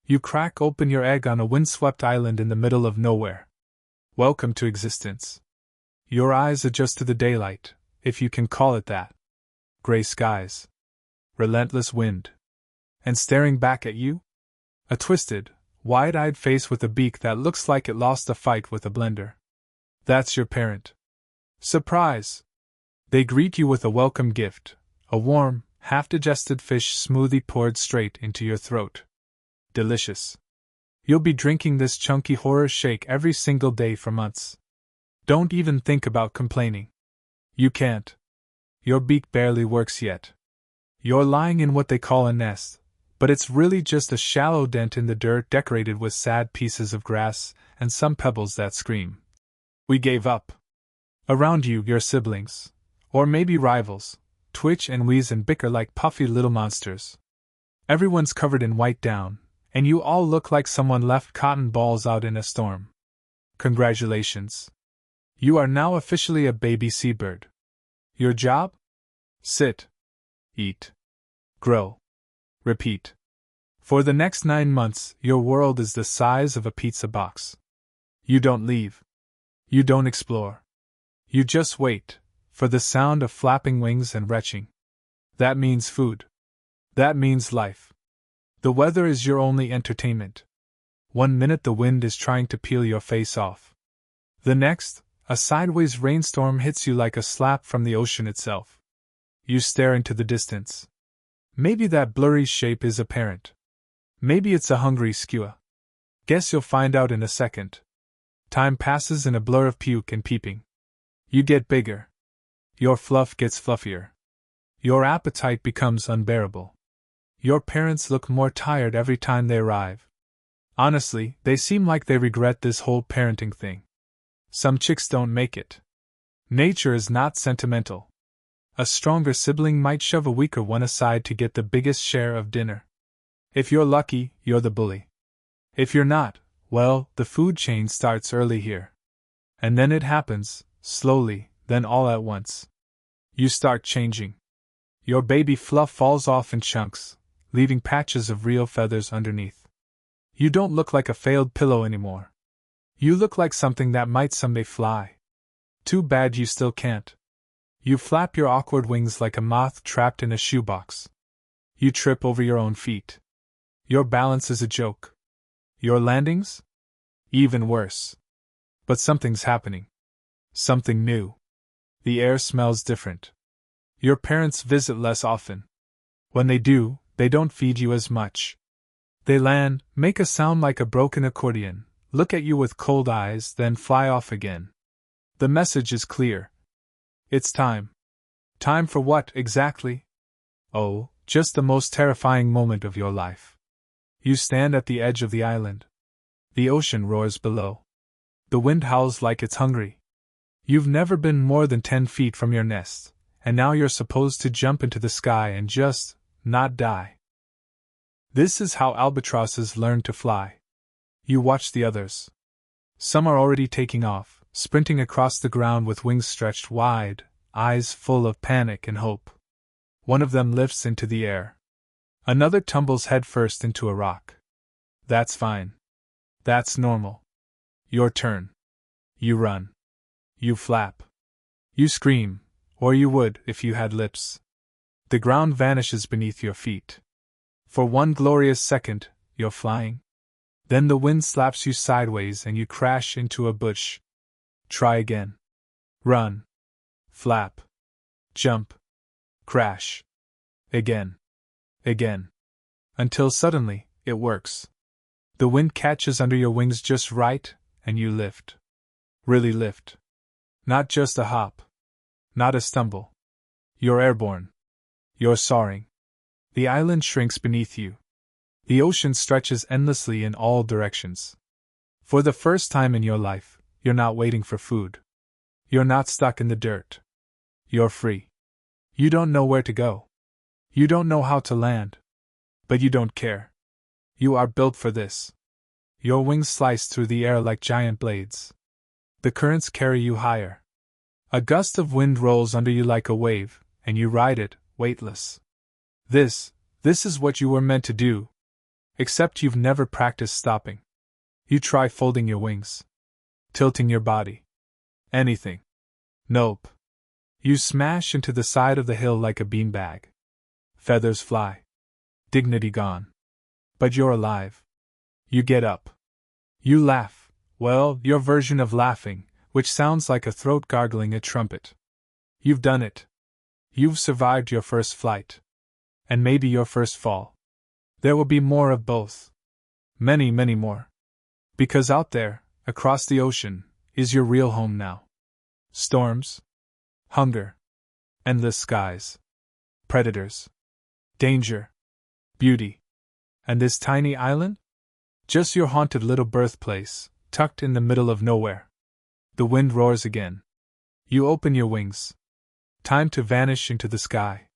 You crack open your egg on a windswept island in the middle of nowhere. Welcome to existence. Your eyes adjust to the daylight, if you can call it that. Gray skies. Relentless wind. And staring back at you? A twisted, wide-eyed face with a beak that looks like it lost a fight with a blender. That's your parent. Surprise! They greet you with a welcome gift, a warm, half-digested fish smoothie poured straight into your throat. Delicious. You'll be drinking this chunky horror shake every single day for months. Don't even think about complaining. You can't. Your beak barely works yet. You're lying in what they call a nest, but it's really just a shallow dent in the dirt decorated with sad pieces of grass and some pebbles that scream. We gave up. Around you, your siblings, or maybe rivals, twitch and wheeze and bicker like puffy little monsters. Everyone's covered in white down, and you all look like someone left cotton balls out in a storm. Congratulations. You are now officially a baby seabird. Your job? Sit. Eat. Grow. Repeat. For the next 9 months, your world is the size of a pizza box. You don't leave. You don't explore. You just wait, for the sound of flapping wings and retching. That means food. That means life. The weather is your only entertainment. 1 minute the wind is trying to peel your face off. The next, a sideways rainstorm hits you like a slap from the ocean itself. You stare into the distance. Maybe that blurry shape is a parent. Maybe it's a hungry skua. Guess you'll find out in a second. Time passes in a blur of puke and peeping. You get bigger. Your fluff gets fluffier. Your appetite becomes unbearable. Your parents look more tired every time they arrive. Honestly, they seem like they regret this whole parenting thing. Some chicks don't make it. Nature is not sentimental. A stronger sibling might shove a weaker one aside to get the biggest share of dinner. If you're lucky, you're the bully. If you're not, well, the food chain starts early here. And then it happens, slowly, then all at once. You start changing. Your baby fluff falls off in chunks, leaving patches of real feathers underneath. You don't look like a failed pillow anymore. You look like something that might someday fly. Too bad you still can't. You flap your awkward wings like a moth trapped in a shoebox. You trip over your own feet. Your balance is a joke. Your landings? Even worse. But something's happening. Something new. The air smells different. Your parents visit less often. When they do, they don't feed you as much. They land, make a sound like a broken accordion, look at you with cold eyes, then fly off again. The message is clear. It's time. Time for what, exactly? Oh, just the most terrifying moment of your life. You stand at the edge of the island. The ocean roars below. The wind howls like it's hungry. You've never been more than 10 feet from your nest, and now you're supposed to jump into the sky and just not die. This is how albatrosses learn to fly. You watch the others. Some are already taking off, sprinting across the ground with wings stretched wide, eyes full of panic and hope. One of them lifts into the air. Another tumbles headfirst into a rock. That's fine. That's normal. Your turn. You run. You flap. You scream, or you would if you had lips. The ground vanishes beneath your feet. For one glorious second, you're flying. Then the wind slaps you sideways and you crash into a bush. Try again. Run. Flap. Jump. Crash. Again. Again. Until suddenly, it works. The wind catches under your wings just right, and you lift. Really lift. Not just a hop. Not a stumble. You're airborne. You're soaring. The island shrinks beneath you. The ocean stretches endlessly in all directions. For the first time in your life, you're not waiting for food. You're not stuck in the dirt. You're free. You don't know where to go. You don't know how to land. But you don't care. You are built for this. Your wings slice through the air like giant blades. The currents carry you higher. A gust of wind rolls under you like a wave, and you ride it, weightless. This is what you were meant to do. Except you've never practiced stopping. You try folding your wings, tilting your body. Anything. Nope. You smash into the side of the hill like a beanbag. Feathers fly. Dignity gone. But you're alive. You get up. You laugh. Well, your version of laughing, which sounds like a throat gargling a trumpet. You've done it. You've survived your first flight. And maybe your first fall. There will be more of both. Many, many more. Because out there, across the ocean, is your real home now. Storms. Hunger. Endless skies. Predators. Danger. Beauty. And this tiny island? Just your haunted little birthplace, tucked in the middle of nowhere. The wind roars again. You open your wings. Time to vanish into the sky.